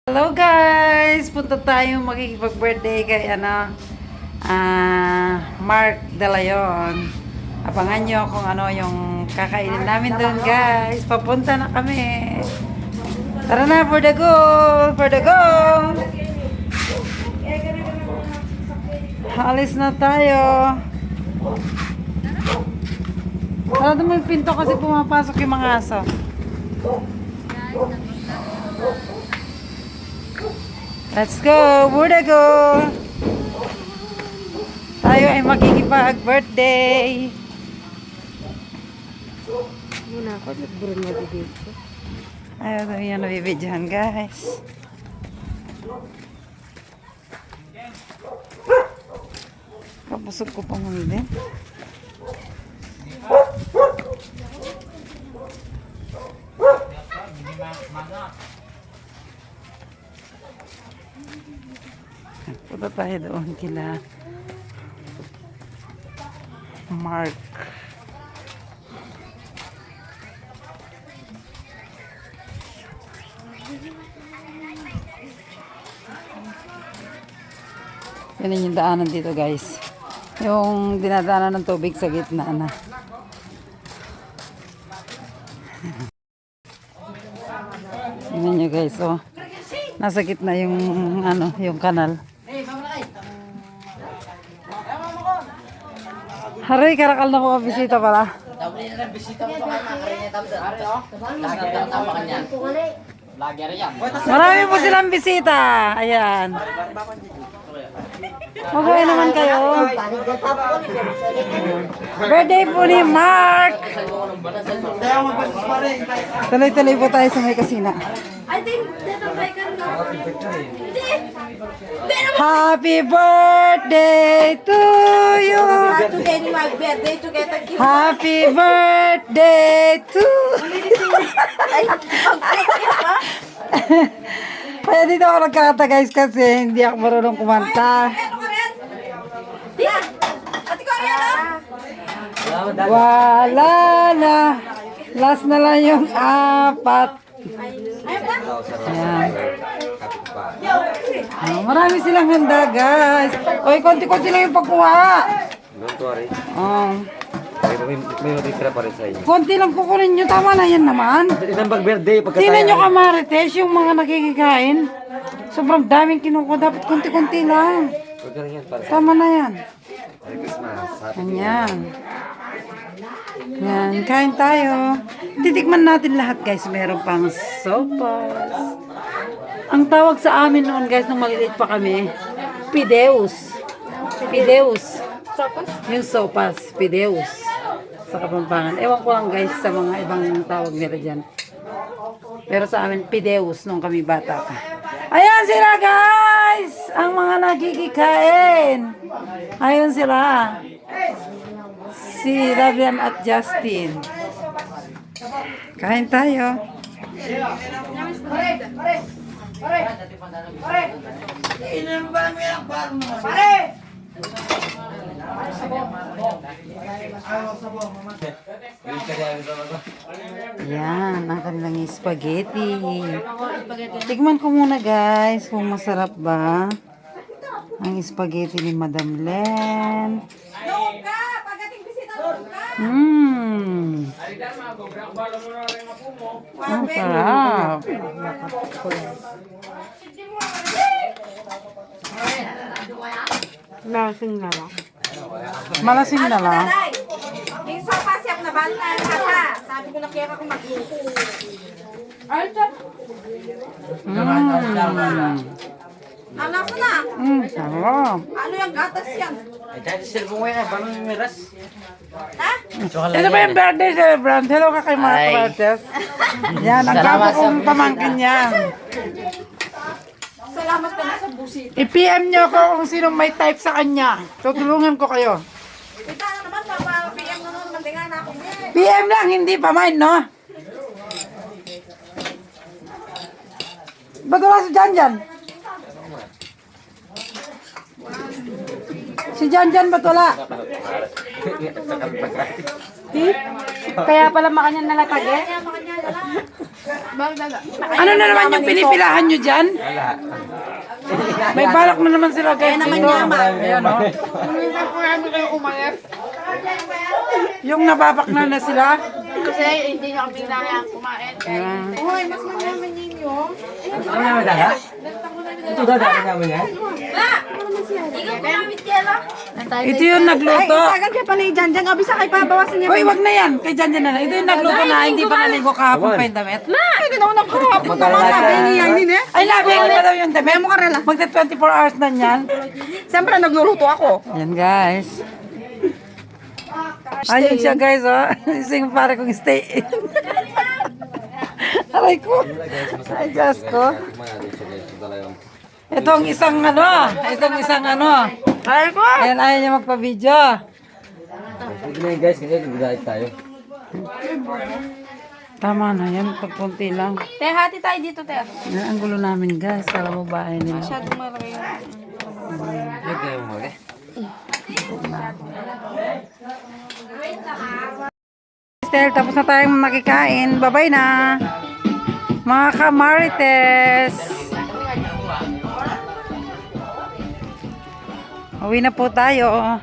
Hello guys! Punta tayo makikipag-birthday kay Mark De Leon. Abangan nyo kung ano yung kakainin namin doon guys. Papunta na kami. Tara na, for the goal! For the goal! Alis na tayo. Tara naman yung pinto kasi pumapasok yung mga aso. Let's go! Budago! Tayo ay makikipag-birthday! Muna ako, nagburong na dito. Ayaw yan nabibidyohan guys. Kapusog ko pa muna din. Punta tayo doon kila Mark. Yan yung daanan dito guys. Yung dinadaanan ng tubig sa gitna na. Yan nyo guys, oh. Nasa gitna yung yung kanal. Haray, karakal na po bisita pala. Marami po silang bisita. Ayan. Mabuhay naman kayo. Birthday po ni Mark. Tuloy-tuloy po tayo sa may kasina. Happy birthday to you. Happy birthday to Kaya dito ako nagkakata guys kasi hindi ako marunong kumanta. Wala na. Last na lang yung 4. Ayan. Marami silang handa guys. Oy, konti-konti lang yung pagkuha. Don't worry. May matitira pa rin sa inyo. Konti lang kukunin nyo. Tama na yan naman. Isang pag-birthday, Tingnan nyo kamarites, yung mga nakikikain. Sobrang daming kinukuha. Dapat konti-konti lang. Tama na yan. Merry Christmas. Ayan. Yan, kain tayo. Titikman natin lahat guys. Meron pang sopas. Ang tawag sa amin noon guys, nung maliliit pa kami, pideus. Pideus. Sopas? Yung sopas, pideus. Sa Kapampangan. Ewan ko lang guys sa mga ibang tawag nila dyan. Pero sa amin, pideus nung kami bata pa. Ayan sila guys! Ang mga nagkikikain. Ayun sila. Si Labian at Justin. Kain tayo. Yan, ang kanilang spaghetti. Tikman ko muna guys kung masarap ba ang spaghetti ni Madam Len. Ang sarap. Malasing na lang. Malasing na lang. Yung sopa siya na banta kaka. Sabi ko na kaya ako magluto. Ay, ang lasa na. Sarap. Ano yung gatas yan? Ay, dahil silbong mo yan, paano yung miras? Ha? Ito ba yung birthday celebrant? Hello ka kay Mark Martes. Yan, ang kapo kong pamangkin yan. Salamat ka na sa busit. I-PM nyo ko kung sino may type sa kanya. Tutulungan ko kayo. Kita na naman, papapiyam na naman. Mandingan na ako. PM lang, hindi pa mine, no? Ba't wala si Janjan? Si Janjan ba't wala? Kaya pala makanya nalatag eh. Kaya makanya na lang. Ano na naman yung pinipilahan nyo dyan? Wala. May balak na naman sila guys. naman dito. yaman. Ayan o. Yung nababaknan na sila. Kasi hindi na kami kaya kumain. Ayan. Hoy, mas mayaman ninyo. Ano naman dala? Ito dadaan namin yan? Ikaw gumamit yan, ah. Ito yung nagluto. Tagal ka pala yung dyan. Abi sa kay pabawasan niya. Hoy, wag na yan. Kay Jan na lang. Ito yung nagluto na. Hindi pa naligo kahapon pa yung damit. Hindi na ako nakahapon Magkano naman. lahat Sabi yan? niya, hindi na. Ay, nabing pa daw yung damit. Magta 24 hours na yan. Siyempre, nagluluto ako. Yan guys. Ayun siya guys, oh. Ising pare kong stay in. Aray ko. Ay, Diyos ko. Tikman natin siya guys. Ito talagang... Itong isang ano. Ay ko. Ayan, ayaw niya magpa-video. Ito na yun guys kasi nag-diet tayo. Tama na yan, pagpunti lang. Te, hati tayo dito, te. Yan, ang gulo namin guys, para mo bahay nila. Masyadong malaki yung... Huwag kayo mga Estelle, tapos na tayong nakikain. Bye-bye na. Mga kamarites. Uwi na po tayo.